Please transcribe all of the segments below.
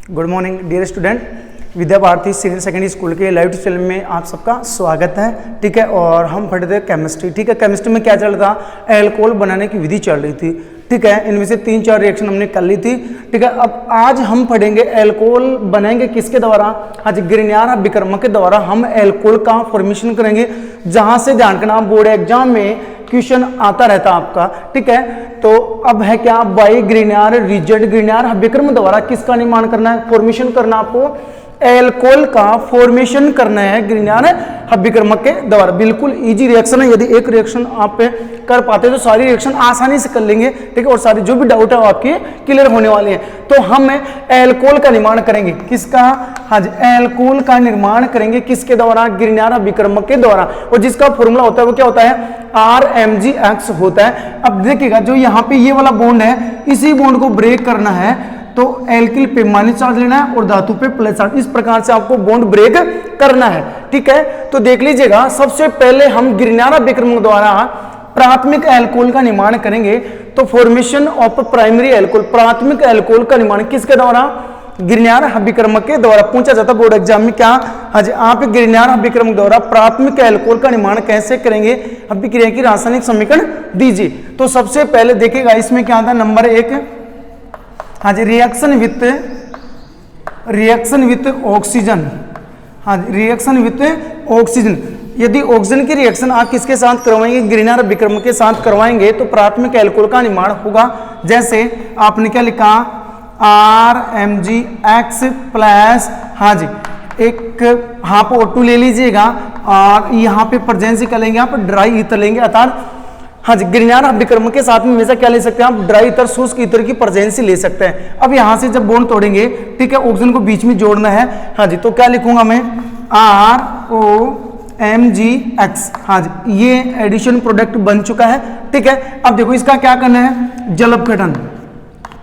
Good morning dear student. Vidya Bharati senior secondary school के live channel में आप सबका स्वागत है। ठीक है, और हम पढ़ रहे थे केमिस्ट्री। ठीक है, केमिस्ट्री में क्या चल रहा था, एल्कोहल बनाने की विधि चल रही थी। ठीक है, इनमें से 3-4 रिएक्शन हमने कर ली थी। ठीक है, अब आज हम पढ़ेंगे एल्कोहल बनाएंगे किसके द्वारा, आज ग्रिग्नार अभिकर्मक के द्वारा हम एल्कोहल का फॉर्मेशन करेंगे, जहां से ध्यान रखना बोर्ड एग्जाम में क्वेश्चन आता रहता आपका। ठीक है, तो अब है क्या, बाई ग्रिग्नार रिजिड ग्रिग्नार अभिकर्म द्वारा किसका निर्माण करना है, फॉर्मेशन करना, आपको एल्कोहल का फॉर्मेशन करना है ग्रिग्नार अभिकर्मक के द्वारा। बिल्कुल इजी रिएक्शन है, यदि एक रिएक्शन आप कर पाते तो सारी रिएक्शन आसानी से कर लेंगे। ठीक है, और सारी जो भी डाउट है आपके क्लियर होने वाले हैं। तो हम एल्कोहल का निर्माण करेंगे, किसका, हाँ जी, एल्कोहल का निर्माण करेंगे किसके द्वारा, ग्रिग्नार अभिकर्मक के द्वारा। और जिसका फॉर्मूला होता है वो क्या होता है, RMgX होता है। अब देखिएगा जो यहाँ पे ये वाला बॉन्ड है, इसी बॉन्ड को ब्रेक करना है तो एल्किल पे माइनस चार्ज लेना है और धातु पे प्लस चार्ज, इस प्रकार से आपको बॉन्ड ब्रेक करना है। ठीक है, तो देख लीजिएगा, सबसे पहले हम ग्रिग्नार अभिकर्मक द्वारा प्राथमिक एल्कोहल का निर्माण करेंगे। तो फॉर्मेशन ऑफ प्राइमरी एल्कोहल, प्राथमिक एल्कोहल का निर्माण किसके द्वारा, ग्रिग्नार अभिकर्मक के द्वारा। पूछा जाता बोर्ड एग्जाम में क्या, आज आप ग्रिग्नार अभिकर्मक द्वारा प्राथमिक एल्कोहल का निर्माण कैसे करेंगे, अभिक्रिया की रासायनिक समीकरण दीजिए। तो सबसे पहले देखिएगा इसमें क्या आता है, नंबर 1, हाँ जी, रिएक्शन विथ ऑक्सीजन। हाँ जी, रिएक्शन विथ ऑक्सीजन। यदि ऑक्सीजन की रिएक्शन आप किसके साथ करवाएंगे, ग्रिग्नार अभिकर्मक के साथ करवाएंगे तो प्राथमिक एल्कोहल का निर्माण होगा। जैसे आपने क्या लिखा, RMgX प्लस, हाँ जी, एक हाफ O2 ले लीजिएगा और यहाँ पे प्रेजेंस कर लेंगे, आप ड्राई ईथर लेंगे, अर्थात हाँ जी, ग्रिग्नार अभिकर्मक के साथ में हमेशा क्या ले सकते हैं आप, ड्राई ईथर, शुष्क ईथर की प्रेजेंस ले सकते हैं। अब यहाँ से जब बॉन्ड तोड़ेंगे, ठीक है, ऑक्सीजन को बीच में जोड़ना है। हाँ जी, तो क्या लिखूंगा मैं, ROMgX। हाँ जी, ये एडिशन प्रोडक्ट बन चुका है। ठीक है, अब देखो इसका क्या करना है, जल अपघटन।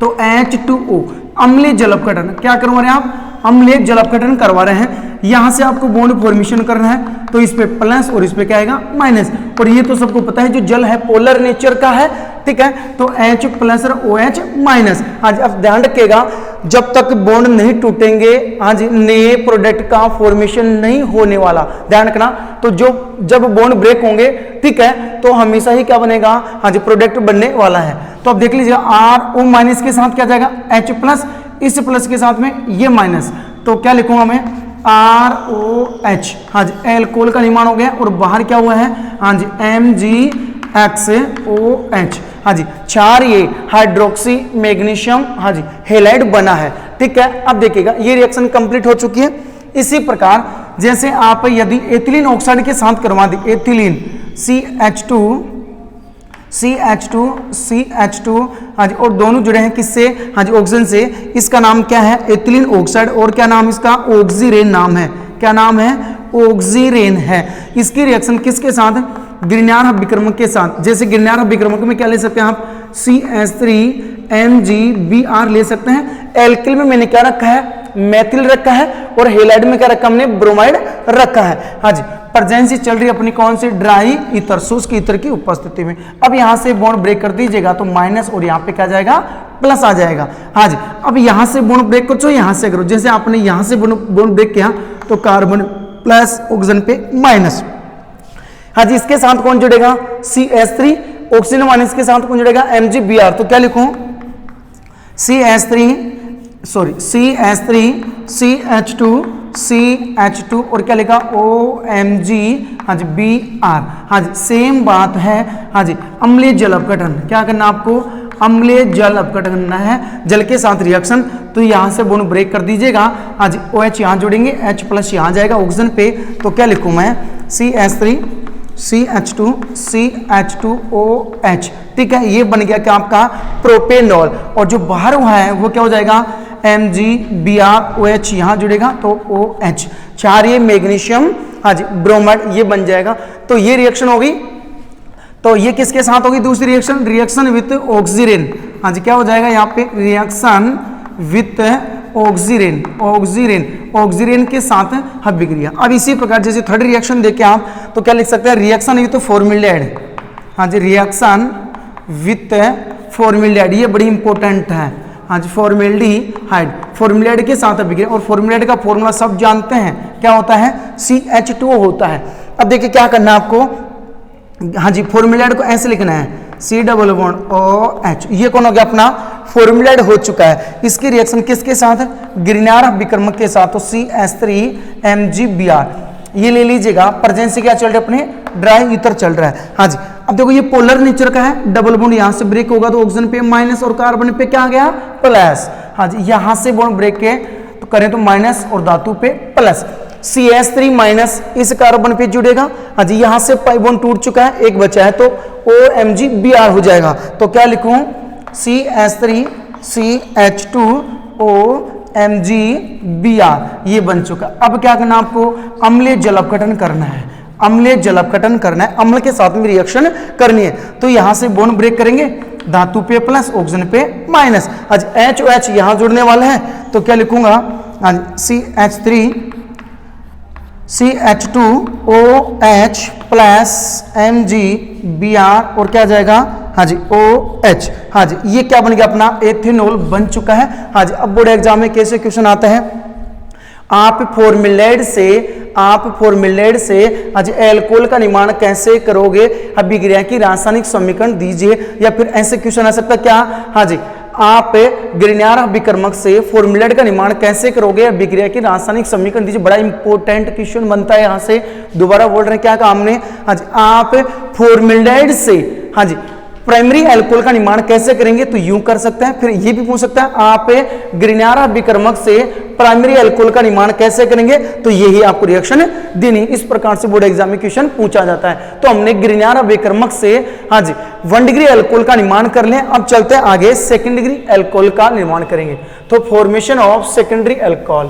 तो H2O अम्लीय जल अपघटन क्या करवा रहे हैं आप, अम्लीय जल अपघटन करवा रहे हैं। यहां से आपको बॉन्ड फॉर्मेशन करना है, तो इस पे प्लस और इस पे क्या आएगा, माइनस। और ये तो सबको पता है जो जल है पोलर नेचर का है। ठीक है, तो H प्लस और OH माइनस। आज अब ध्यान रखिएगा, जब तक बॉन्ड नहीं टूटेंगे आज नए प्रोडक्ट का फॉर्मेशन नहीं होने वाला, ध्यान रखना। तो जब बॉन्ड ब्रेक होंगे, ठीक है, तो हमेशा ही क्या बनेगा, हाँ जी, प्रोडक्ट बनने वाला है। तो अब देख लीजिए, RO माइनस के साथ क्या जाएगा, H प्लस, इस प्लस के साथ में ये माइनस, तो क्या लिखूंगा मैं, ROH। हाँ जी, एल्कोहल का निर्माण हो गया और बाहर क्या हुआ है, हाँ जी, MgXOH। हाँ जी, 4 ये हाइड्रोक्सी मैग्नीशियम, हाँ जी, हेलाइड बना है। ठीक है, अब देखिएगा ये रिएक्शन कंप्लीट हो चुकी है। इसी प्रकार जैसे आप यदि एथिलीन ऑक्साइड के साथ करवा दें, एथिलीन CH2, हाँ जी, और दोनों जुड़े हैं किससे, हाँ जी, ऑक्सीजन से। इसका नाम क्या है, एथिलीन ऑक्साइड, और क्या नाम इसका, ऑक्सीरेन नाम है। क्या नाम है, ऑक्सीरेन है। इसकी रिएक्शन किसके साथ, ग्रिग्नार अभिकर्मक के साथ। जैसे ग्रिग्नार अभिकर्मक में क्या ले सकते हैं आप, CH3MgBr ले सकते हैं। एल्किल में मैंने क्या रखा है, मैथिल रखा है, और हेलाइड में क्या रखा हमने, ब्रोमाइड रखा है। हाँ जी, प्रेजेंस चल रही है अपनी कौन सी, ड्राई ईथर, शुष्क ईथर की उपस्थिति में। अब यहां से बॉन्ड ब्रेक कर दीजिएगा तो माइनस, और यहाँ पे क्या जाएगा, प्लस आ जाएगा। हाँ जी, अब यहां से बॉन्ड ब्रेक करो, यहां से करो। जैसे आपने यहां से बॉन्ड ब्रेक किया तो कार्बन प्लस, ऑक्सीजन पे माइनस। हाँ जी, इसके साथ कौन जुड़ेगा, CH3, ऑक्सीजन माइनस के साथ कौन जुड़ेगा, MgBr। तो क्या लिखूं, CH3CH2 और क्या लिखा, OMG, हाँ जी, BR। हाँ जी, सेम बात है। हाँ जी, अम्लीय जल अपघटन क्या करना आपको, अम्लीय जल अपघटन करना है, जल के साथ रिएक्शन। तो यहां से बॉन्ड ब्रेक कर दीजिएगा। हाँ जी, OH यहां जोड़ेंगे, H प्लस यहां जाएगा ऑक्सीजन पे। तो क्या लिखूं मैं, CH3CH2OH। ठीक है, ये बन गया क्या आपका प्रोपेनॉल, और जो बाहर हुआ है वो क्या हो जाएगा, MgBrOH यहां जुड़ेगा तो OH। 4 ये मैग्नीशियम, हाँ जी, ब्रोमाइड, ये बन जाएगा। तो ये रिएक्शन होगी। तो ये किसके साथ होगी, दूसरी रिएक्शन, रिएक्शन विथ ऑक्सीरेन। हाँ जी, क्या हो जाएगा यहाँ पे, रिएक्शन विथ ऑक्सीरेन के साथ अभिक्रिया। अब इसी प्रकार जैसे थर्ड रिएक्शन देखें आप, तो क्या लिख सकते हैं, रिएक्शन विथ फॉर्मेल्डिहाइड। हाँ जी, रिएक्शन विथ फॉर्मेल्डिहाइड, ये बड़ी इंपॉर्टेंट है। हाँ जी, फॉर्मेल्डिहाइड, फॉर्मेल्डिहाइड के साथ अभिक्रिया, और फॉर्मेल्डिहाइड का फॉर्मूला सब जानते हैं, क्या होता है, CH2O होता है। अब देखिए क्या करना है आपको, हाँ जी, फॉर्मेल्डिहाइड को ऐसे लिखना है C=OH, ये कौन हो गया अपना फॉर्मेल्डिहाइड हो चुका है। इसकी रिएक्शन किसके साथ है, ग्रिग्नार विक्रमक के साथ, तो CH3MgBr, ये ले लीजिएगा। प्रेजेंट से क्या चल रहा है, अपने ड्राई ईथर चल रहा है। हाँ जी, अब देखो ये पोलर नेचर का है, डबल बॉन्ड यहाँ से ब्रेक होगा तो ऑक्सीजन पे माइनस और कार्बन पे क्या आ गया, प्लस। हाँ जी, यहाँ से बॉन्ड ब्रेक के तो करें तो माइनस और धातु पे प्लस, CH3 माइनस इस कार्बन पे जुड़ेगा। हाँ जी, यहाँ से पाई बॉन्ड टूट चुका है, एक बचा है तो OMgBr हो जाएगा। तो क्या लिखूं, CH3CH2OMgBr, ये बन चुका। अब क्या करना आपको, अम्लीय जल अपघटन करना है, अम्लीय जल अपघटन करना है, अम्ल के साथ में रिएक्शन करनी है। तो यहां से बॉन्ड ब्रेक करेंगे, धातु पे प्लस ऑक्सीजन पे माइनस। आज HOH यहां जुड़ने वाला है तो क्या लिखूंगा, आज CH2OH प्लस MgBr और क्या जाएगा, हाँ जी OH। हाँ जी, ये क्या बन गया अपना एथेनॉल बन चुका है। हाँ जी, अब बोर्ड एग्जाम में कैसे क्वेश्चन आता है, आप फॉर्मेल्डिहाइड से आज एल्कोहल का निर्माण कैसे करोगे, अभिक्रिया की रासायनिक समीकरण दीजिए, या फिर ऐसे क्वेश्चन आ सकता क्या, हाँ जी, आप ग्रिग्नार विक्रमक से फॉर्मेल्डिहाइड का निर्माण कैसे करोगे, अभिक्रिया की रासायनिक समीकरण दीजिए। बड़ा इंपॉर्टेंट क्वेश्चन बनता है, यहां से दोबारा बोल रहे हैं क्या काम ने, हाँ जी, आप फॉर्मेल्डिहाइड से, हाँ जी, प्राइमरी अल्कोहल का निर्माण कैसे करेंगे, तो यूं कर सकते हैं। फिर ये भी पूछ सकता है, आप ग्रिग्नार विक्रमक से प्राइमरी अल्कोहल का निर्माण कैसे करेंगे, तो यही आपको रिएक्शन देनी। इस प्रकार से बोर्ड एग्जाम में क्वेश्चन पूछा जाता है। तो हमने ग्रिग्नार विक्रमक से, हाँ जी, 1 डिग्री अल्कोहल का निर्माण कर लें। अब चलते हैं आगे, 2nd डिग्री अल्कोहल का निर्माण करेंगे। तो फॉर्मेशन ऑफ सेकेंडरी अल्कोहल,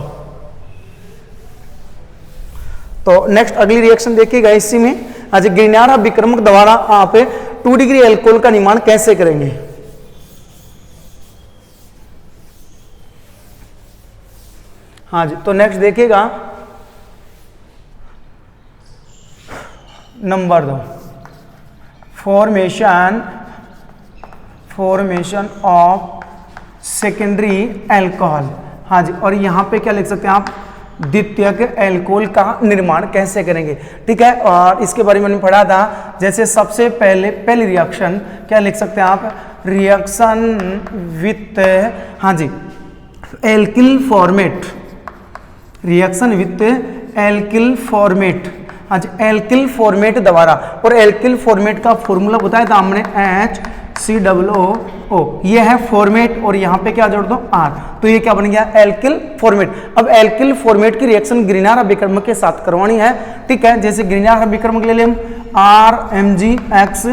तो नेक्स्ट अगली रिएक्शन देखिएगा इसी में। आज ग्रिग्नार विक्रमक द्वारा आप 2 डिग्री अल्कोहल का निर्माण कैसे करेंगे। हाँ जी, तो नेक्स्ट देखिएगा number 2, formation of secondary alcohol. हाँ जी, और यहां पे क्या लिख सकते हैं आप, द्वितीयक अल्कोहल का निर्माण कैसे करेंगे, ठीक है। और इसके बारे में मैंने पढ़ा था, जैसे सबसे पहली रिएक्शन क्या लिख सकते हैं आप, रिएक्शन विथ, हाँ जी, alkyl formate, reaction with alkyl formate, हाँ जी, एल्किल फॉर्मेट द्वारा। और एल्किल फॉर्मेट का फॉर्मूला बताया था हमने, HCOO, ये है फॉर्मेट, और यहाँ पे क्या जोड़ दो R, तो ये क्या बन गया, एल्किल फॉर्मेट। अब एल्किल फॉर्मेट की रिएक्शन ग्रिग्नार विक्रमक के साथ करवानी है, ठीक है। जैसे ग्रिग्नार विक्रमक ले लें हम RMgX,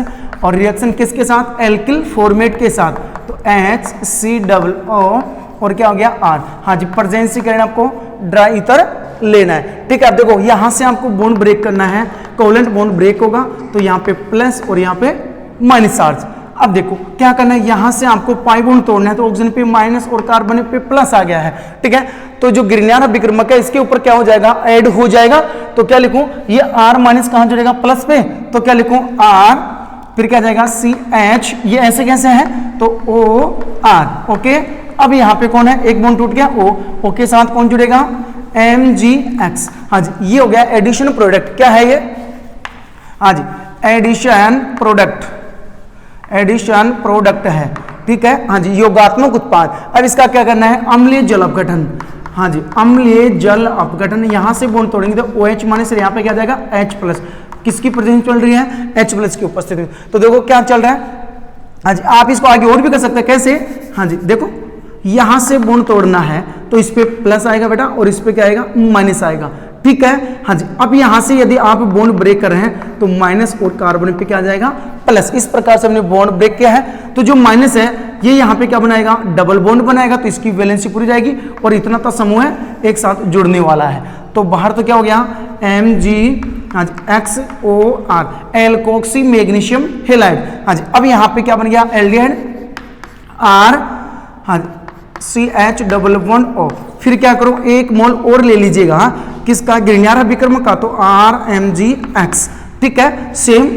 और रिएक्शन किसके साथ, एल्किल फॉर्मेट के साथ, तो HCOO और क्या हो गया R। हाँ जी, प्रेजेंस से करना आपको ड्राई ईथर लेना है, ठीक है। अब देखो यहां से आपको बॉन्ड ब्रेक करना है, कोवेलेंट बॉन्ड ब्रेक होगा तो यहाँ पे प्लस और यहाँ पे माइनस चार्ज। अब देखो क्या करना है, यहां से आपको पाई बॉन्ड तोड़ना है, तो ऑक्सीजन पे माइनस और कार्बन पे प्लस आ गया है, ठीक है। तो जो ग्रिग्नार विक्रमक है इसके ऊपर क्या हो जाएगा, ऐड हो जाएगा। तो क्या लिखूं, ये R माइनस कहां जुड़ेगा, प्लस पे, तो क्या लिखूं R, फिर क्या जाएगा CH, ये ऐसे कैसे है तो OR, ओके। अब यहाँ पे कौन है, एक बॉन्ड टूट गया, O के साथ कौन जुड़ेगा, MgX। हाँ जी, ये हो गया एडिशन प्रोडक्ट। क्या है ये, हाँ जी, एडिशन प्रोडक्ट है, ठीक है। हाँ जी, योगात्मक उत्पाद। अब इसका क्या करना है, अम्लीय जल अपघटन। हाँ जी, अम्लीय जल अपघटन, यहां से बॉन्ड तोड़ेंगे तो OH माइनस, यहाँ पे क्या जाएगा H प्लस, किसकी प्रेजेंस चल रही है, H प्लस की उपस्थिति में। तो देखो क्या चल रहा है, हाँ जी, आप इसको आगे और भी कर सकते हैं, कैसे, हाँ जी, देखो यहां से बॉन्ड तोड़ना है तो इस पे प्लस आएगा बेटा, और इस पे क्या आएगा, माइनस आएगा, ठीक है। हाँ जी, अब यहां से यदि आप बॉन्ड ब्रेक कर रहे हैं तो माइनस और कार्बन पे क्या आ जाएगा, प्लस। इस प्रकार से हमने बॉन्ड ब्रेक किया है। तो जो माइनस है ये यहाँ पे क्या बनाएगा, डबल बॉन्ड बनाएगा, तो इसकी वैलेंसी पूरी जाएगी, और इतना तो समूह है एक साथ जुड़ने वाला है। तो बाहर तो क्या हो गया, MgXOR, एल्कोक्सी मैग्नीशियम हैलाइड। हाँ जी, अब यहाँ पे क्या बन गया, एल्डिहाइड R, हाँ CH+O। फिर क्या करो, एक मोल और ले लीजिएगा, किसका, ग्रिग्नार विक्रमक का, तो RMgX, ठीक है। सेम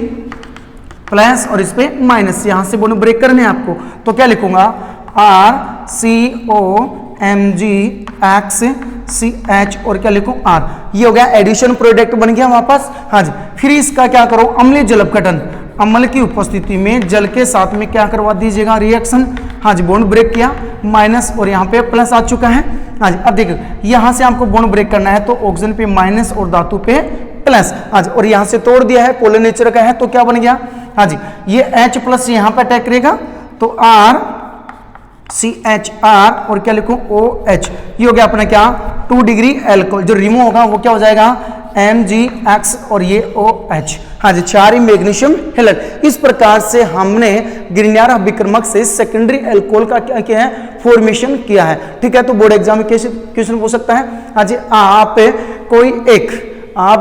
प्लस और इस पे माइनस, यहां से बॉन्ड ब्रेक करने हैं आपको, तो क्या लिखूंगा, R COMgXCH और क्या लिखूं R। ये हो गया एडिशन प्रोडक्ट बन गया वापस। हाँ जी, फिर इसका क्या करो, अम्लीय जल अपघटन, अम्ल की उपस्थिति में जल के साथ में क्या करवा दीजिएगा, रिएक्शन। हाँ जी, बॉन्ड ब्रेक किया, माइनस और यहाँ पे प्लस आ चुका है। हाँ जी, अब देखिए यहाँ से हमको बॉन्ड ब्रेक करना है तो ऑक्सीजन पे माइनस और धातु पे प्लस। हाँ जी, और यहाँ से तोड़ दिया है, पोलर नेचर का है तो क्या बन गया, हाँ जी, ये H प्लस यहाँ पे अटैक करेगा तो RCHR और क्या लिखूं OH। ये हो गया अपना क्या 2 डिग्री एल्कोहल, जो रिमूव होगा वो क्या हो जाएगा MgX और ये OH। हाँ जी, 4 मैग्नीशियम हैलाइड। इस प्रकार से हमने ग्रिग्नार्ड अभिकर्मक से सेकेंडरी एल्कोहल का क्या किया है, फॉर्मेशन किया है। ठीक है, तो बोर्ड एग्जाम में कैसे क्वेश्चन पूछ सकता है। हाँ जी, आप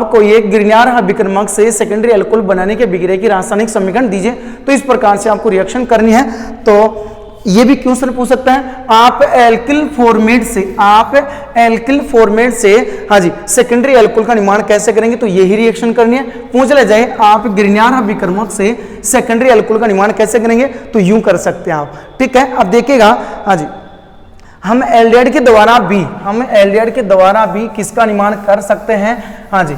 कोई एक ग्रिग्नार्ड अभिकर्मक से सेकेंडरी एल्कोहल बनाने के विक्रिया की रासायनिक समीकरण दीजिए, तो इस प्रकार से आपको रिएक्शन करनी है। तो ये भी क्वेश्चन पूछ सकता है, आप एल्किल फॉर्मेट से हाँ जी सेकेंडरी एल्कोहल का निर्माण कैसे करेंगे, तो यही रिएक्शन करनी है। पूछ ले जाए आप ग्रिग्नार्ड अभिकर्मक से सेकेंडरी एल्कोहल का निर्माण कैसे करेंगे, तो यूं कर सकते हैं आप। ठीक है, अब देखिएगा, हाँ जी, हम एल्डिहाइड के द्वारा भी किसका निर्माण कर सकते हैं, हाँ जी,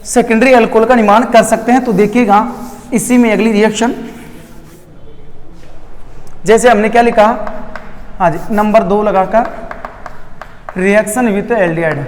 सेकेंडरी एल्कोहल का निर्माण कर सकते हैं। तो देखिएगा इसी में अगली रिएक्शन, जैसे हमने क्या लिखा, हाँ जी, नंबर 2 लगाकर रिएक्शन विथ एल्डिहाइड,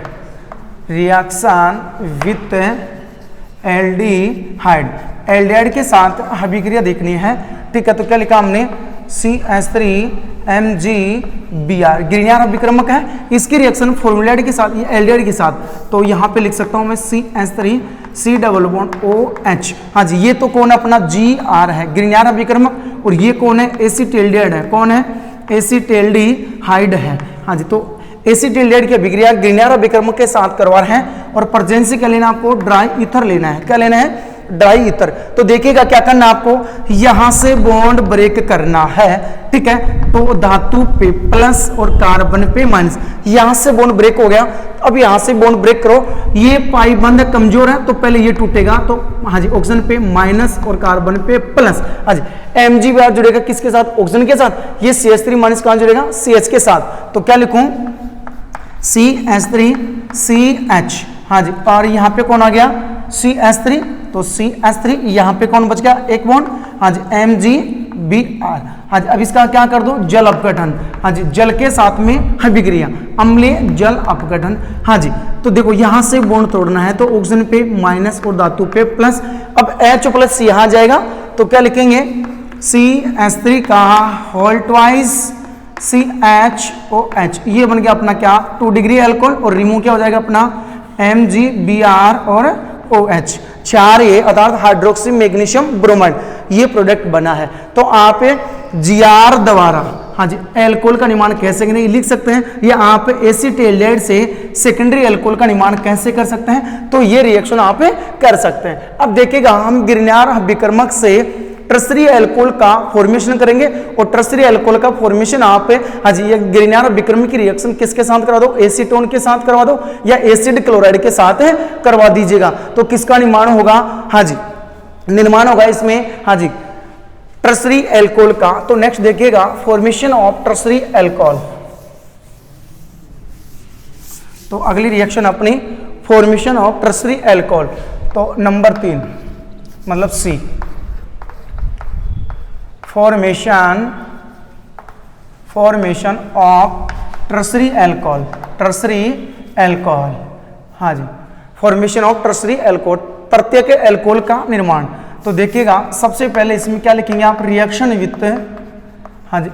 एल्डिहाइड के साथ अभिक्रिया देखनी है। ठीक है, तो क्या लिखा हमने CH3MgBr ग्रिग्नार्ड अभिकर्मक है, इसकी रिएक्शन फॉर्मुलाइड के साथ, ये एल्डिहाइड के साथ, तो यहाँ पे लिख सकता हूँ मैं CH3C⋯OH। हाँ जी, ये तो कौन है अपना Gr है ग्रिग्नार्ड अभिकर्मक, और ये कौन है एसिटिल्डिहाइड है, कौन है एसिटिल्डिहाइड है। हाँ जी, तो एसिटिल्डिहाइड की अभिक्रिया ग्रिग्नार्ड अभिकर्मक के साथ करवा रहे हैं, और प्रेजेंसी क्या लेना, आपको ड्राई ईथर लेना है। क्या लेना है, ड्राई ईथर। तो देखिएगा क्या करना, आपको यहां से बॉन्ड ब्रेक करना है। ठीक है, तो धातु पे प्लस और कार्बन पे माइनस, यहां से बॉन्ड ब्रेक हो गया। अब यहां से बॉन्ड ब्रेक करो, ये पाई बंध कमजोर है तो पहले ये टूटेगा, तो हाँ जी ऑक्सीजन पे माइनस और कार्बन पे प्लस। हाँ जी, MgBr जुड़ेगा किसके साथ, ऑक्सीजन के साथ। ये CH3 माइनस कहां जुड़ेगा, CH के साथ, तो क्या लिखूं CH3CH। हाँ जी, और यहाँ पे कौन आ गया CH3, तो CH3, यहाँ पे कौन बच गया, एक बॉन्ड। हाँ जी, MgBr। हाँ जी, अब इसका क्या कर दो, जल अपघटन। हाँ जी, जल के साथ में अभिक्रिया, अम्लीय जल अपघटन। हाँ जी, तो देखो यहाँ से बॉन्ड तोड़ना है तो ऑक्सीजन पे माइनस और धातु पे प्लस। अब H प्लस यहाँ जाएगा तो क्या लिखेंगे CH3 का होल ट्वाइस CHOH। ये बन गया अपना क्या 2 डिग्री एल्कोहल, और रिमूव क्या हो जाएगा अपना MgBr और OH, 4 ये अर्थात हाइड्रोक्सी मैग्नीशियम ब्रोमाइड, ये प्रोडक्ट बना है। तो आप Gr द्वारा हाँ जी एल्कोहल का निर्माण कैसे करेंगे लिख सकते हैं, या आप एसिटिल्डिहाइड से सेकेंडरी एल्कोहल का निर्माण कैसे कर सकते हैं, तो ये रिएक्शन आप कर सकते हैं। अब देखिएगा हम ग्रिग्नार्ड अभिकर्मक से टर्सरी एल्कोहल का फॉर्मेशन करेंगे, और टर्सरी एल्कोहल का फॉर्मेशन आप हाँ जी ये ग्रिग्नार्ड अभिकर्मक की रिएक्शन किसके साथ करवा दो, एसीटोन के साथ करवा दो या एसिड क्लोराइड के साथ करवा दीजिएगा। तो किसका निर्माण होगा, हाँ जी निर्माण होगा इसमें हाँ जी टर्सरी एल्कोहल का। तो नेक्स्ट देखिएगा फॉर्मेशन ऑफ टर्सरी एल्कोहल। तो अगली रिएक्शन अपनी फॉर्मेशन ऑफ टर्सरी एल्कोहल, तो नंबर 3 मतलब सी, फॉर्मेशन ऑफ टर्सरी एल्कोहल, हाँ जी फॉर्मेशन ऑफ टर्सरी एल्कोहल, प्रत्येक एल्कोहल का निर्माण। तो देखिएगा सबसे पहले इसमें क्या लिखेंगे आप, रिएक्शन विथ हाँ जी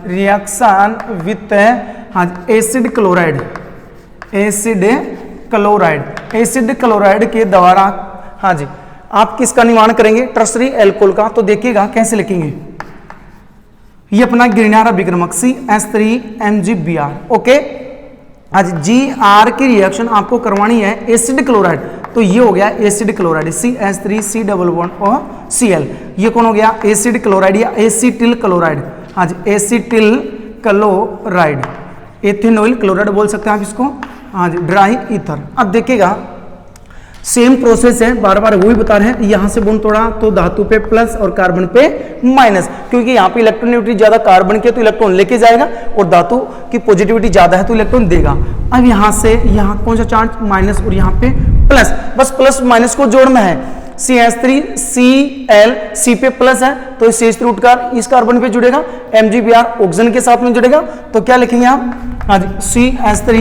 हाँ जी एसिड क्लोराइड के द्वारा हाँ जी आप किसका निर्माण करेंगे, टर्सरी एल्कोहल का। तो देखिएगा कैसे लिखेंगे, ये अपना ग्रिग्नार्ड अभिकर्मक CH3MgBr, ओके। आज Gr की रिएक्शन आपको करवानी है एसिड क्लोराइड, तो ये हो गया एसिड क्लोराइड CH3C⋯OCl। ये कौन हो गया एसिड क्लोराइड या एसिटिल क्लोराइड, आज एसिटिल क्लोराइड, एथेनॉइल क्लोराइड बोल सकते हैं आप इसको, आज ड्राई ईथर। अब देखिएगा सेम प्रोसेस है, बार बार वही बता रहे हैं। यहां से बॉन्ड तोड़ा तो धातु पे प्लस और कार्बन पे माइनस, क्योंकि यहाँ पे इलेक्ट्रॉनिटी ज्यादा कार्बन की तो इलेक्ट्रॉन लेके जाएगा और धातु की पॉजिटिविटी ज्यादा है तो इलेक्ट्रॉन देगा। अब यहाँ से यहाँ कौन सा चार्ज माइनस और यहाँ पे प्लस, बस प्लस माइनस को जोड़ना है। CH3 Cl C पे प्लस है तो CH3 उठकर इस कार्बन पे जुड़ेगा, MgBr ऑक्सीजन के साथ में जुड़ेगा, तो क्या लिखेंगे आप, हाँ जी CH3,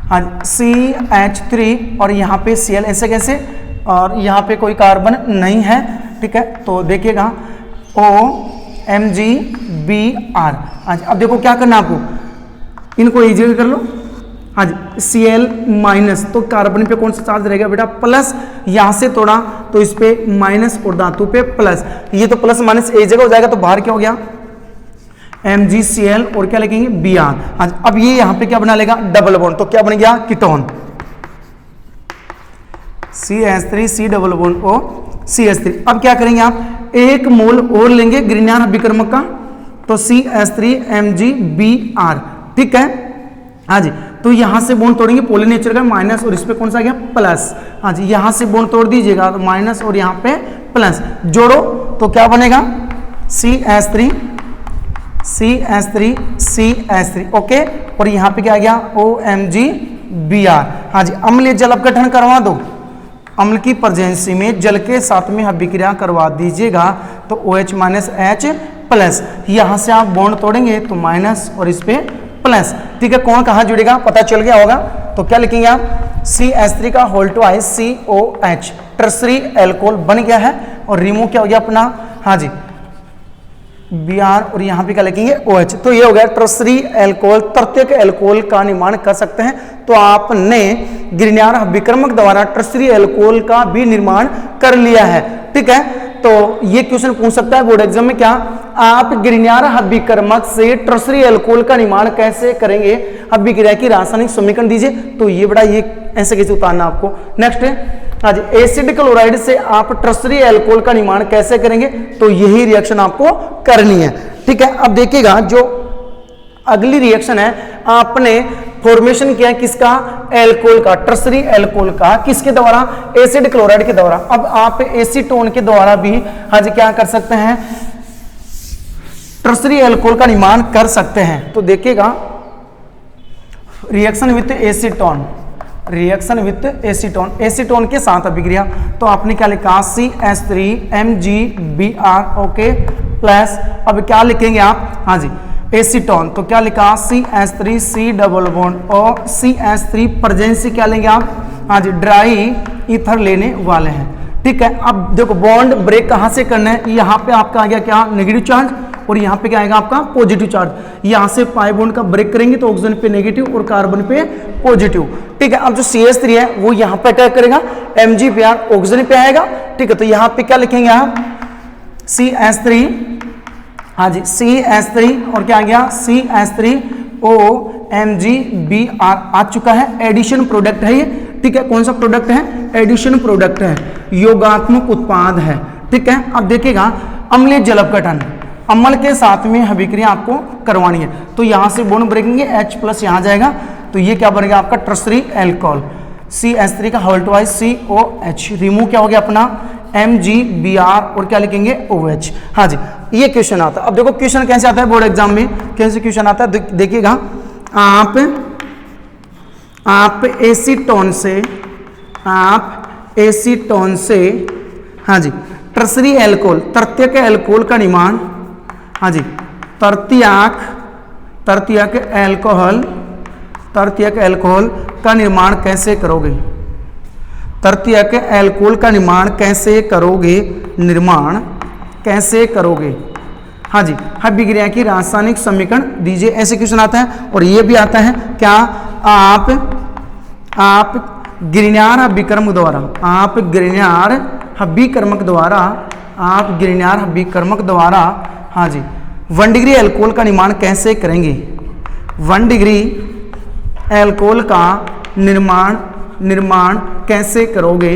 हाँ CH3 और यहाँ पे Cl, ऐसे कैसे, और यहाँ पे कोई कार्बन नहीं है, ठीक है, तो देखिएगा OMgBr। हाँ जी, अब देखो क्या करना आपको, इनको इजी कर लो। हाँ जी Cl माइनस, तो कार्बन पे कौन सा चार्ज रहेगा बेटा, प्लस, यहां से तोड़ा तो इस पे माइनस और धातु पे प्लस, ये तो प्लस माइनस एक जगह हो जाएगा तो बाहर क्या हो गया MgCl और क्या लिखेंगे Br। हाँ जी, अब ये यहां पे क्या बना लेगा डबल बॉन्ड, तो क्या बन गया ketone CH3 C double bond O CH3। अब क्या करेंगे आप, एक मोल और लेंगे ग्रीनियर अभिकर्मक का, तो CH3 MgBr, ठीक है। हाँ जी, तो यहां से बॉन्ड तोड़ेंगे, पोलर नेचर का माइनस और इस पे कौन सा आ गया प्लस। हाँ जी, यहां से बॉन्ड तोड़ दीजिएगा तो माइनस और यहाँ पे प्लस, जोड़ो तो क्या बनेगा CH3 CH3 ओके, और यहाँ पे क्या आ गया OMgBr। हाँ जी, अम्लीय जल अपघटन करवा दो, अम्ल की प्रेजेंसी में जल के साथ में अभिक्रिया करवा दीजिएगा तो OH माइनस H प्लस, यहां से आप बॉन्ड तोड़ेंगे तो माइनस और इस पे प्लस, ठीक है। कौन कहाँ जुड़ेगा पता चल गया होगा, तो क्या लिखेंगे आप CH3 का whole twice COH, tertiary alcohol बन गया है, और रिमूव क्या हो गया अपना, हाँ जी Br, और यहाँ पे क्या लिखेंगे OH, तो ये हो गया टर्सरी एल्कोहल, तृतीयक एल्कोहल का निर्माण कर सकते हैं। तो आपने ग्रीनियर अभिकर्मक द्वारा टर्सरी एल्कोहल का भी निर्माण कर लिया है, ठीक है। तो ये क्वेश्चन पूछ सकता है बोर्ड एग्जाम में, क्या आप ग्रीनियर अभिकर्मक से टर्सरी एल्कोहल का निर्माण कैसे करेंगे, अभिक्रिया की रासायनिक समीकरण दीजिए, तो ये बड़ा ये ऐसे कैसे उतारना आपको। नेक्स्ट है हाँ जी, एसिड क्लोराइड से आप टर्सरी एल्कोहल का निर्माण कैसे करेंगे, तो यही रिएक्शन आपको करनी है, ठीक है। अब देखिएगा जो अगली रिएक्शन है, आपने फॉर्मेशन किया किसका, एल्कोहल का, टर्सरी एल्कोहल का, किसके द्वारा, एसिड क्लोराइड के द्वारा। अब आप एसीटोन के द्वारा भी हाँ जी क्या कर सकते हैं, टर्सरी एल्कोहल का निर्माण कर सकते हैं। तो देखिएगा reaction with acetone, reaction with acetone, acetone के साथ अभिक्रिया, तो आपने क्या लिखा CH3 MgBr ओके प्लस, अब क्या लिखेंगे आप, हाँ जी एसीटोन, तो क्या लिखा CH3 C डबल बॉन्ड और CH3 प्रेजेंसी क्या लेंगे आप, हाँ जी ड्राई ईथर लेने वाले हैं, ठीक है। अब देखो बॉन्ड ब्रेक कहाँ से करना है, यहाँ पे आपका आ गया क्या नेगेटिव चार्ज, और यहाँ पे क्या आएगा आपका पॉजिटिव चार्ज। यहाँ से पाई बॉन्ड का ब्रेक करेंगे तो ऑक्सीजन पे नेगेटिव और कार्बन पे पॉजिटिव, ठीक है। अब जो CH3 है वो यहाँ पे अटैक करेगा, MgBr ऑक्सीजन पे आएगा, ठीक है। तो यहाँ पे क्या लिखेंगे आप CH3, हाँ जी CH3 और क्या आ गया CH3 OMgBr आ चुका है, एडिशन प्रोडक्ट है ये, ठीक है। कौन सा प्रोडक्ट है, एडिशन प्रोडक्ट है, योगात्मक उत्पाद है, ठीक है। अब देखिएगा अम्लीय जल अपघटन, अम्ल के साथ में अभिक्रिया आपको करवानी है, तो यहां से बॉन्ड ब्रेकेंगे H प्लस यहाँ जाएगा, तो ये क्या बनेगा आपका टर्सरी एल्कोहल, CH3 का होल ट्वाइस COH, रिमूव क्या हो गया अपना MgBr और क्या लिखेंगे OH। हाँ जी, ये क्वेश्चन आता है। अब देखो क्वेश्चन कैसे आता है बोर्ड एग्जाम में, कैसे क्वेश्चन आता है देखिएगा, आप एसीटोन से हाँ जी टर्सरी एल्कोहल, तृतीयक एल्कोहल का निर्माण, हाँ जी तृतीयक एल्कोहल का निर्माण कैसे करोगे, तृतीयक एल्कोहल का निर्माण कैसे करोगे, हाँ जी अभिक्रिया की रासायनिक समीकरण दीजिए, ऐसे क्वेश्चन आता है। और ये भी आता है क्या, आप ग्रीनियर अभिकर्मक द्वारा हाँ जी 1 डिग्री एल्कोहल का निर्माण कैसे करेंगे, 1 डिग्री एल्कोहल का निर्माण कैसे करोगे,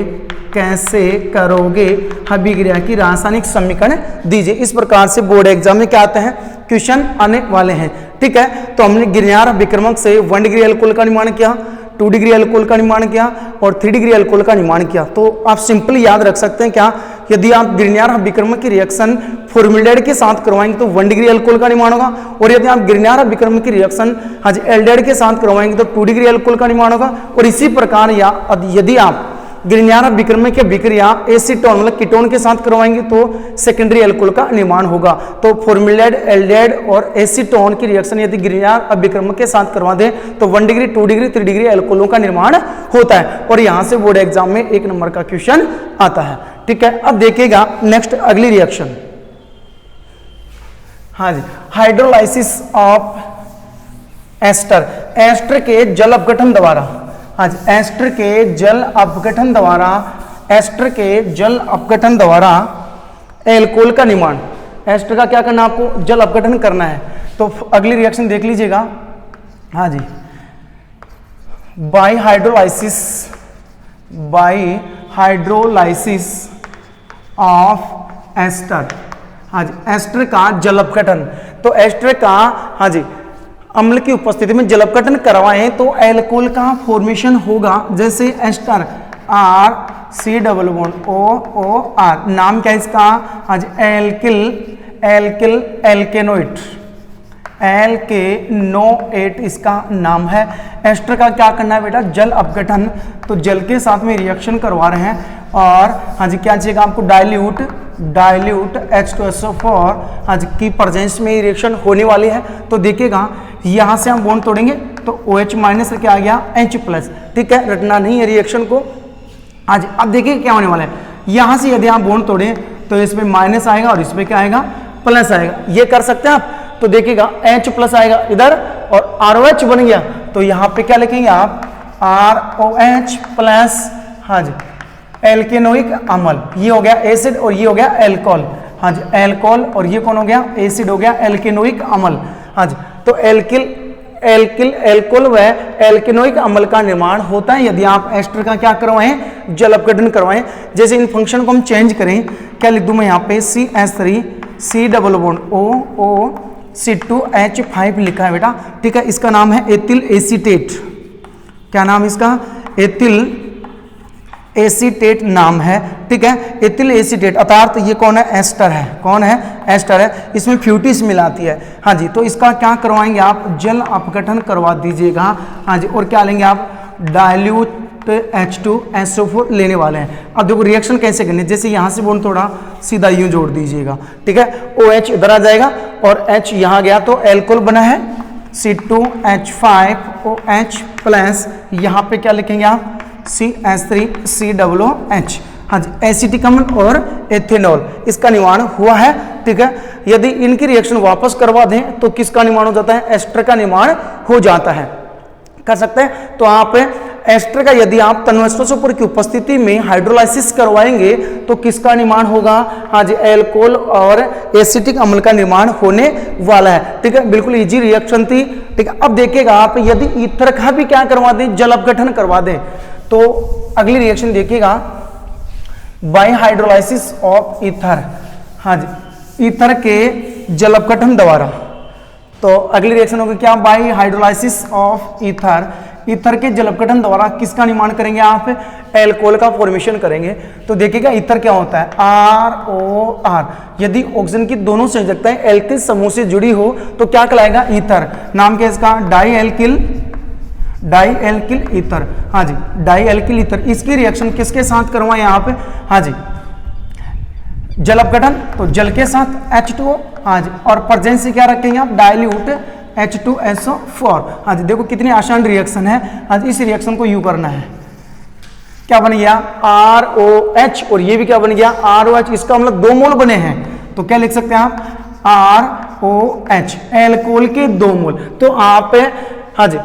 अभिक्रिया की रासायनिक समीकरण दीजिए। इस प्रकार से बोर्ड एग्जाम में क्या आते हैं क्वेश्चन आने वाले हैं, ठीक है। तो हमने ग्रीनियर अभिकर्मक से 1 डिग्री एल्कोहल का निर्माण किया, 2 डिग्री अल्कोहल का निर्माण किया और 3 डिग्री अल्कोहल का निर्माण किया। तो आप सिंपली याद रख सकते हैं क्या, यदि आप ग्रिग्नार्ड अभिकर्मक की रिएक्शन फॉर्मेल्डिहाइड के साथ करवाएंगे तो 1 डिग्री अल्कोहल का निर्माण होगा, और यदि आप ग्रिग्नार्ड अभिकर्मक की रिएक्शन आज एल्डिहाइड के साथ करवाएंगे तो 2 डिग्री अल्कोहल का निर्माण होगा। और इसी प्रकार यदि आप ग्रिग्नार्ड अभिकर्मक की अभिक्रिया एसीटोन मतलब कीटोन के साथ करवाएंगे तो सेकेंडरी अल्कोहल का निर्माण होगा। तो फॉर्मेल्डिहाइड, एल्डिहाइड और एसीटोन की रिएक्शन यदि ग्रिग्नार्ड अभिकर्मक के साथ करवा दें तो 1 डिग्री, 2 डिग्री, 3 डिग्री अल्कोहलों का निर्माण होता है। और यहां से बोर्ड एग्जाम में 1 नंबर का क्वेश्चन आता है। ठीक है, अब देखिएगा नेक्स्ट अगली रिएक्शन। हाँ जी, हाइड्रोलाइसिस ऑफ एस्टर, एस्टर के जल अपघटन द्वारा, आज एस्टर के जल अपघटन द्वारा, एस्टर के जल अपघटन द्वारा एल्कोहल का निर्माण। एस्टर का क्या करना, आपको जल अपघटन करना है। तो अगली रिएक्शन देख लीजिएगा। हाँ जी, बाय हाइड्रोलाइसिस ऑफ एस्टर, हाँ जी, एस्टर का जल अपघटन। तो एस्टर का हाँ जी अम्ल की उपस्थिति में जल अपघटन करवाएं तो एल्कोहल का फॉर्मेशन होगा। जैसे ester R C double bond O R, नाम क्या है इसका, आज एल्किल एल्केनोइड, एल्केनोएट इसका नाम है। एस्टर का क्या करना है बेटा, जल अपघटन। तो जल के साथ में रिएक्शन करवा रहे हैं और हाँ जी क्या चाहिए आपको, डाइल्यूट H2SO4 हाँ जी की प्रेजेंस में रिएक्शन होने वाली है। तो देखिएगा यहां से हम बॉन्ड तोड़ेंगे तो OH माइनस क्या आ गया, H प्लस। ठीक है, रटना नहीं है रिएक्शन को। आज अब देखिए क्या होने वाला है, यहां से यदि आप बॉन्ड तोड़े तो इसमें माइनस आएगा और इसमें क्या आएगा, प्लस आएगा। ये कर सकते हैं आप। तो देखिएगा H प्लस आएगा इधर और ROH बन गया। तो यहाँ पे क्या लिखेंगे आप, ROH प्लस हाँ जी एल्केनोइक अम्ल, ये हो गया एसिड और ये हो गया एल्कोहल। हाँ जी एल्कोहल और ये कौन हो गया, एसिड हो गया एल्केनोइक अम्ल। हाँ जी, तो एल्कोहल व एल्केनोइक अम्ल का निर्माण होता है यदि आप एस्टर का क्या करवाएं, जल अपघटन करवाएं। जैसे इन फंक्शन को हम चेंज करें, क्या लिख दूं मैं यहाँ पे, CH3 C double bond O C2H5 लिखा है बेटा। ठीक है, इसका नाम है एथिल एसीटेट। क्या नाम इसका, एथिल एसीटेट नाम है। ठीक है, एथिल एसीटेट अर्थात ये कौन है, एस्टर है। कौन है, एस्टर है। इसमें फ्यूटिस मिलाती है। हाँ जी, तो इसका क्या करवाएंगे आप, जल अपघटन करवा दीजिएगा। हाँ जी, और क्या लेंगे आप, डाइल्यूट H2SO4 लेने वाले हैं। अब देखो रिएक्शन कैसे करनी है, जैसे यहाँ से बॉन्ड थोड़ा सीधा यूं जोड़ दीजिएगा। ठीक है, OH इधर आ जाएगा और H यहाँ गया तो एल्कोहल बना है C2H5OH प्लस, यहाँ पे क्या लिखेंगे आप, CH3COOH। हाँ जी, एसिटिक अम्ल और एथेनॉल, इसका निर्माण हुआ है। ठीक है, यदि इनकी रिएक्शन वापस करवा दें तो किसका निर्माण हो जाता है, एस्टर का निर्माण हो जाता है। कर सकते हैं। तो आप एस्टर का यदि आप तन्वस्टोसोपोर की उपस्थिति में हाइड्रोलाइसिस करवाएंगे तो किसका निर्माण होगा, हाँ जी एल्कोहल और एसिटिक अम्ल का निर्माण होने वाला है। ठीक है, बिल्कुल इजी रिएक्शन थी। ठीक है, अब देखिएगा आप यदि ईथर का भी क्या करवा दें, जल अपघटन करवा दें तो अगली रिएक्शन देखिएगा, बाय हाइड्रोलाइसिस ऑफ ईथर। हाँ जी, ईथर के जल अपघटन द्वारा। तो अगली रिएक्शन होगी क्या, bye hydrolysis of ether. Ether के जल अपघटन द्वारा किसका निर्माण करेंगे आप, एल्कोहल का फॉर्मेशन करेंगे। तो देखिएगा ईथर क्या होता है, ROR। यदि ऑक्सीजन की दोनों संयोजकताएं एल्किल समूह से जुड़ी हो तो क्या कहलाएगा, ईथर। नाम क्या है इसका, डाई एल्किल ईथर। हाँ जी, डाई एल्किल ईथर। इसकी रिएक्शन किसके साथ करवाएं आप, हाँ जी जल अपघटन, तो जल के साथ H2O। हाँ जी, और प्रेजेंस से क्या रखेंगे आप, डाइल्यूट H2SO4। हाँ जी, देखो कितनी आसान रिएक्शन है। हाँ जी, इस रिएक्शन को यू करना है, क्या बन गया, ROH और ये भी क्या बन गया, ROH। इसका मतलब 2 मोल बने हैं तो क्या लिख सकते हैं आप, ROH, एल्कोहल के 2 मोल। तो आप हाँ जी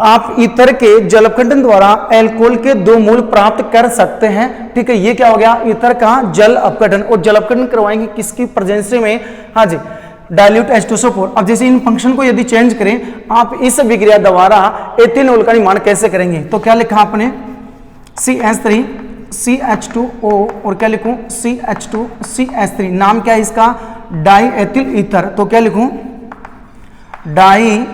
आप ईथर के जल अपघटन द्वारा एल्कोहल के 2 मोल प्राप्त कर सकते हैं। ठीक है, ये क्या हो गया, ईथर का जल अपघटन। और जल अपघटन करवाएंगे किसकी प्रेजेंस में, हाँ जी डाइल्यूट H2SO4। अब जैसे इन फंक्शन को यदि चेंज करें, आप इस अभिक्रिया द्वारा एथेनॉल का निर्माण कैसे करेंगे। तो क्या लिखा आपने, CH3 CH2O और क्या लिखूं, CH2 CH3। नाम क्या है इसका, डाई एथिल ईथर। तो क्या लिखूं, डाई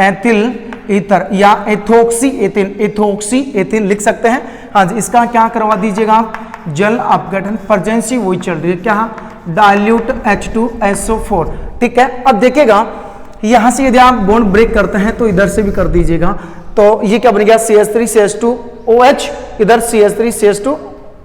एथिल ईथर या एथोक्सी एथिन, एथोक्सी एथिन लिख सकते हैं। हाँ जी, इसका क्या करवा दीजिएगा आप, जल अपघटन, प्रेजेंसी वही चल रही है क्या, डाइल्यूट H2SO4। ठीक है, अब देखिएगा यहां से यदि आप बॉन्ड ब्रेक करते हैं तो इधर से भी कर दीजिएगा, तो ये क्या बन गया CH3CH2OH, इधर CH3CH2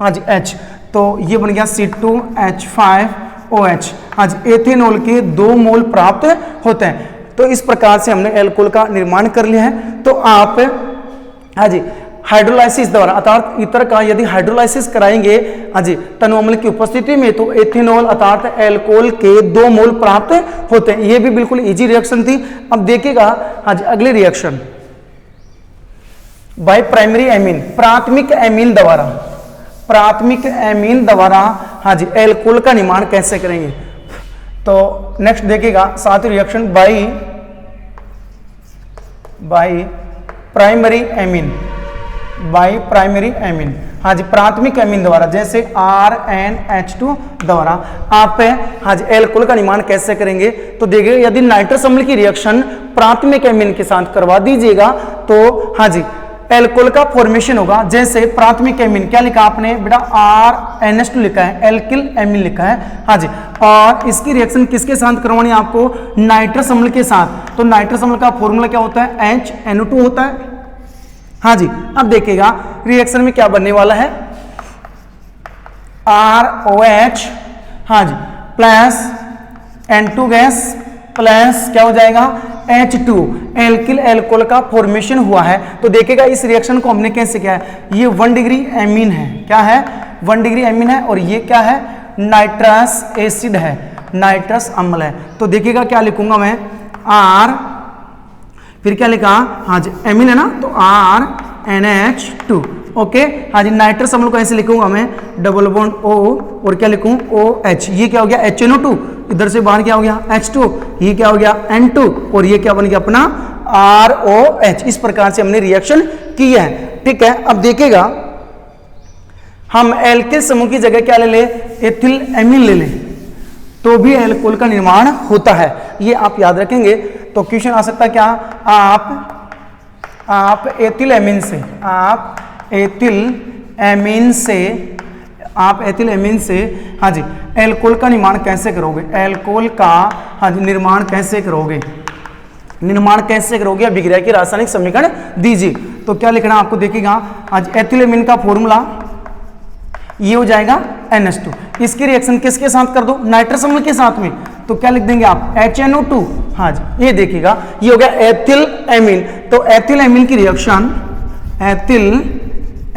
हाँ जी H, तो ये बन गया C2H5OH। हाँ जी, एथेनॉल के 2 मोल प्राप्त होते हैं। तो इस प्रकार से हमने एल्कोहल का निर्माण कर लिया है। तो आप हाँ जी हाइड्रोलाइसिस द्वारा अर्थात ईथर का यदि हाइड्रोलाइसिस कराएंगे हाँ जी तनु अम्ल की उपस्थिति में, तो एथेनॉल अर्थात एल्कोहल के 2 मोल प्राप्त होते हैं। ये भी बिल्कुल इजी रिएक्शन थी। अब देखिएगा हाँ जी अगली रिएक्शन बाय प्राइमरी एमीन, प्राथमिक एमीन द्वारा, प्राथमिक एमीन द्वारा हाँ जी एल्कोहल का निर्माण कैसे करेंगे। तो नेक्स्ट देखिएगा 7वीं reaction by primary amine, by primary amine हाँ जी प्राथमिक एमीन द्वारा, जैसे RnH2 द्वारा आप हाँ जी एल्कोहल का निर्माण कैसे करेंगे। तो देखिए यदि नाइट्रस अम्ल की रिएक्शन प्राथमिक एमीन के साथ करवा दीजिएगा तो हाँ जी एल्कोहल का फॉर्मेशन होगा। जैसे प्राथमिक एमीन क्या लिखा आपने बेटा, RnH2 लिखा है, एल्किल एमीन लिखा है हाँ जी, और इसकी रिएक्शन किसके साथ करवानी है आपको, नाइट्रस अम्ल के साथ। तो नाइट्रस अम्ल का फॉर्मूला क्या होता है, HNO2 होता है हाँ जी। अब देखिएगा रिएक्शन में क्या बनने वाला है, ROH हाँ जी प्लस N2 गैस प्लस क्या हो जाएगा H2, एल्किल एल्कोहल का फॉर्मेशन हुआ है। तो देखिएगा इस रिएक्शन को हमने कैसे किया है, ये 1 डिग्री एमीन है, क्या है 1 डिग्री एमीन है, और ये क्या है नाइट्रस एसिड है, नाइट्रस अम्ल है। तो देखिएगा क्या लिखूंगा मैं, R फिर क्या लिखा हाँ जी एमीन है ना, तो RnH2 ओके हाँ जी। नाइट्रस अम्ल को ऐसे लिखूंगा मैं डबल बॉन्ड O और क्या लिखूं OH, ये क्या हो गया HNO2, इधर से बाहर क्या हो गया H2, ये क्या हो गया N2 और ये क्या बन गया अपना ROH। इस प्रकार से हमने रिएक्शन की है। ठीक है, अब देखिएगा हम एल्किल समूह की जगह क्या ले ले, एथिल एमीन ले लें तो भी एल्कोहल का निर्माण होता है, ये आप याद रखेंगे। तो क्वेश्चन आ सकता है क्या, आप एथिल एमीन से, आप एथिल एमीन से हाँ जी एल्कोहल का निर्माण कैसे करोगे, एल्कोहल का हाँ जी निर्माण कैसे करोगे, अभिक्रिया की रासायनिक समीकरण दीजिए। तो क्या लिखना आपको, देखिएगा आज एथिल एमीन का फॉर्मूला ये हो जाएगा NH2, इसकी रिएक्शन किसके साथ कर दो, नाइट्रस अम्ल के साथ में, तो क्या लिख देंगे आप HNO2 हाँ जी। ये देखिएगा ये हो गया एथिल एमीन। तो एथिल एमीन की रिएक्शन, एथिल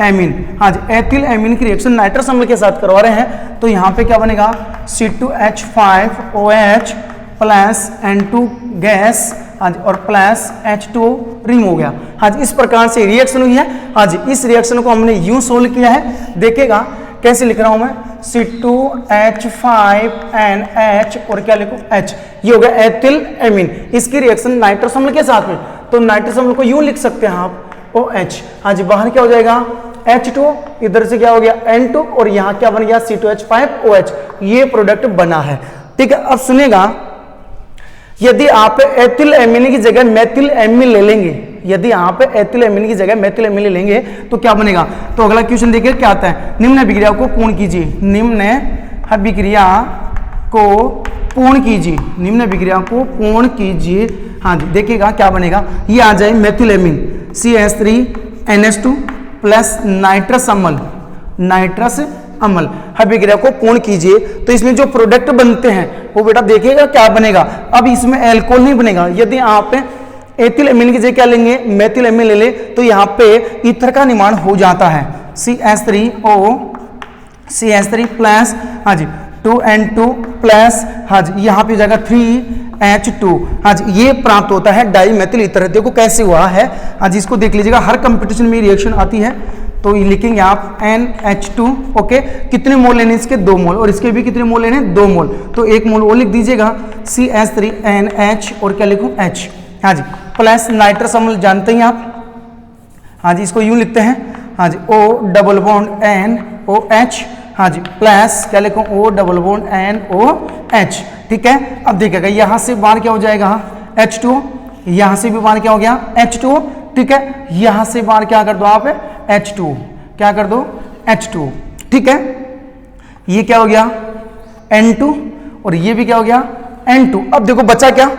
एमीन हाँ जी एथिल एमीन की रिएक्शन नाइट्रस अम्ल के साथ करवा रहे हैं, तो यहाँ पे क्या बनेगा C2H5OH प्लस N2 गैस हाँ जी और प्लस H2O रिंग हो गया हाँ जी। इस प्रकार से रिएक्शन हुई है हाँ जी। इस रिएक्शन को हमने यूं सोल्व किया है, देखिएगा कैसे लिख रहा हूं मैं, C2H5NH और क्या लिखूं H, ये हो गया एथिल एमीन, इसकी रिएक्शन नाइट्रस अम्ल के साथ में, तो नाइट्रस अम्ल को यूं लिख सकते हैं आप OH हाँ जी, बाहर क्या हो जाएगा H2, इधर से क्या हो गया N2 और यहाँ क्या बन गया C2H5OH, ये प्रोडक्ट बना है। ठीक है, अब सुनेगा यदि आप एथिल एमीन की जगह मेथिल एमीन ले लेंगे, यदि आप एथिल एमीन की जगह मेथिल एमीन ले लेंगे तो क्या बनेगा। तो अगला क्वेश्चन देखिए क्या आता है, निम्न अभिक्रिया को पूर्ण कीजिए, निम्न अभिक्रिया को पूर्ण कीजिए, निम्न अभिक्रिया को पूर्ण कीजिए हाँ जी। देखिएगा क्या बनेगा, ये आ जाए methyl amine CH3NH2 plus nitrous अम्ल, अभिक्रिया को पूर्ण कीजिए। तो इसमें जो प्रोडक्ट बनते हैं वो बेटा देखिएगा क्या बनेगा। अब इसमें एल्कोहल नहीं बनेगा, यदि आप एथिल एमीन की जगह क्या लेंगे मेथिल एमीन ले ले तो यहाँ पे ईथर का निर्माण हो जाता है CH3 प्लस हाँ जी 2N2 प्लस हाँ जी यहाँ पे हो जाएगा 3H2 हाँ जी, ये प्राप्त होता है डाई मेथिल ईथर। देखो कैसे हुआ है हाँ जी, इसको देख लीजिएगा, हर कंपटीशन में रिएक्शन आती है। तो ये लिखेंगे आप NH2 ओके, कितने मोल लेने इसके 2 मोल और इसके भी कितने मोल लेने 2 मोल, तो 1 मोल वो लिख दीजिएगा CH3NH और क्या लिखूं H हाँ जी प्लस नाइट्रस अम्ल जानते हैं आप हाँ जी, इसको यूं लिखते हैं हाँ जी O डबल बॉन्ड NOH हाँ जी प्लस क्या लिखूं O डबल बॉन्ड NOH। ठीक है, अब देखिएगा यहाँ से बाहर क्या हो जाएगा H2, यहां से भी बाहर क्या हो गया H2O, ठीक है। यहां से बाहर क्या कर दो आप H2O, क्या कर दो H2O, ठीक है। ये क्या हो गया N2 और ये भी क्या हो गया N2। अब देखो बचा क्या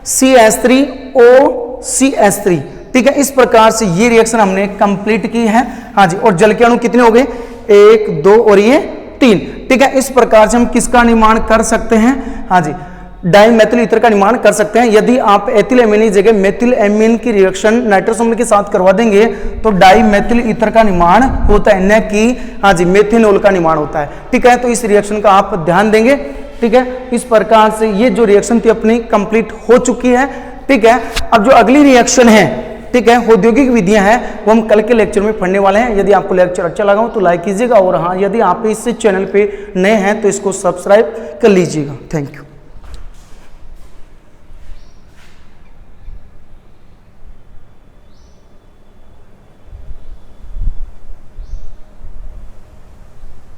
CH3OCH3, ठीक है। इस प्रकार से ये रिएक्शन हमने कंप्लीट की है। हाँ जी, और जल के अणु कितने हो गए 1 2 और ये 3, ठीक है। इस प्रकार से हम किसका निर्माण कर सकते हैं, हाँ जी, डाइमेथिल ईथर का निर्माण कर सकते हैं। यदि आप एथिल एमीन की जगह मेथिल एमीन की रिएक्शन नाइट्रस अम्ल के साथ करवा देंगे तो डाइमेथिल ईथर का निर्माण होता है, न कि हाँ जी मेथिनॉल का निर्माण होता है, ठीक है। तो इस रिएक्शन का आप ध्यान देंगे, ठीक है। इस प्रकार से ये जो रिएक्शन थी अपनी कंप्लीट हो चुकी है, ठीक है। अब जो अगली रिएक्शन है, ठीक है, औद्योगिक विधियां हैं, वो हम कल के लेक्चर में पढ़ने वाले हैं। यदि आपको लेक्चर अच्छा लगा हो तो लाइक कीजिएगा, और हाँ यदि आप इस चैनल पे नए हैं तो इसको सब्सक्राइब कर लीजिएगा। Thank you.